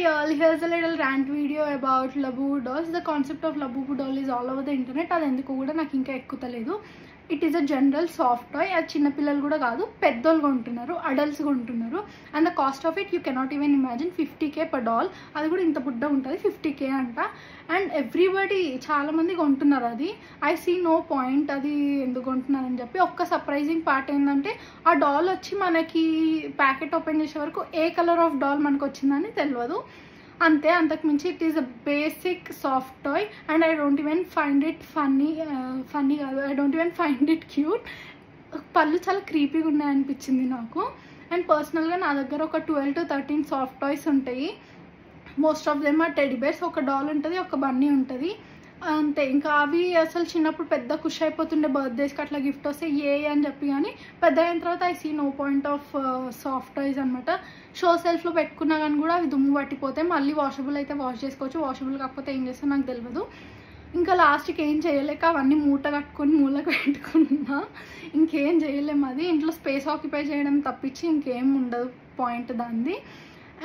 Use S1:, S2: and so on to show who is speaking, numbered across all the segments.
S1: y'all, here's a little rant video about Labubu dolls. The concept of Labubu doll is all over the internet. అది ఎందుకు కూడా నాకు ఇంకా ఎక్కుతలేదు. It is a general soft toy. అది చిన్నపిల్లలు కూడా కాదు, పెద్దోళ్ళు కొంటున్నారు, అడల్ట్స్ కొంటున్నారు. And the cost of it you cannot even imagine. 50K per doll. అది కూడా ఇంత బుడ్డ ఉంటుంది, 50K అంట. అండ్ ఎవ్రీబడి చాలామంది కొంటున్నారు. అది ఐ సీ నో పాయింట్ అది ఎందుకు కొంటున్నారని చెప్పి. ఒక్క సర్ప్రైజింగ్ పార్ట్ ఏంటంటే ఆ డాల్ వచ్చి మనకి ప్యాకెట్ ఓపెన్ చేసే వరకు ఏ కలర్ ఆఫ్ డాల్ మనకు వచ్చిందని తెలియదు. అంతే, అంతకు మించి it is a basic soft toy. And I don't even find it funny కాదు, I don't even find it cute. పళ్ళు చాలా క్రీపీగా ఉన్నాయనిపించింది నాకు. అండ్ పర్సనల్గా నా దగ్గర ఒక 12 to 13 సాఫ్ట్ టాయ్స్ ఉంటాయి. Most of them are teddy bears. ఒక డాల్ ఉంటుంది, ఒక బన్నీ ఉంటుంది, అంతే. ఇంకా అవి అసలు చిన్నప్పుడు పెద్ద ఖుషి అయిపోతుండే బర్త్డేస్కి అట్లా గిఫ్ట్ వస్తే ఏ అని చెప్పి. కానీ పెద్ద అయిన తర్వాత I see no point of soft toys అనమాట. షో సెల్ఫ్లో పెట్టుకున్నా కానీ కూడా అవి దుమ్ము పట్టిపోతే మళ్ళీ వాషబుల్ అయితే వాష్ చేసుకోవచ్చు, వాషబుల్ కాకపోతే ఏం చేస్తా నాకు తెలియదు. ఇంకా లాస్ట్కి ఏం చేయలేక అవన్నీ మూట కట్టుకొని మూలకు పెట్టుకున్నా. ఇంకేం చేయలేము, అది ఇంట్లో స్పేస్ ఆక్యుపై చేయడం తప్పించి ఇంకేం ఉండదు పాయింట్ దాన్ని.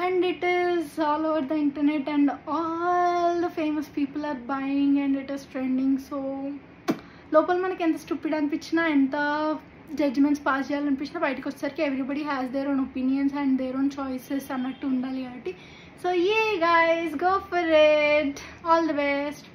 S1: And it is all over the internet and all the famous people are buying and it is trending. So లోపల మనకి ఎంత స్టూపిడ్ అనిపించినా, ఎంత జడ్జ్మెంట్స్ పాస్ చేయాలనిపించినా, బయటకు వచ్చేసరికి everybody has their own opinions and their own choices అన్నట్టు ఉండాలి. కాబట్టి సో యే guys, go for it, all the best.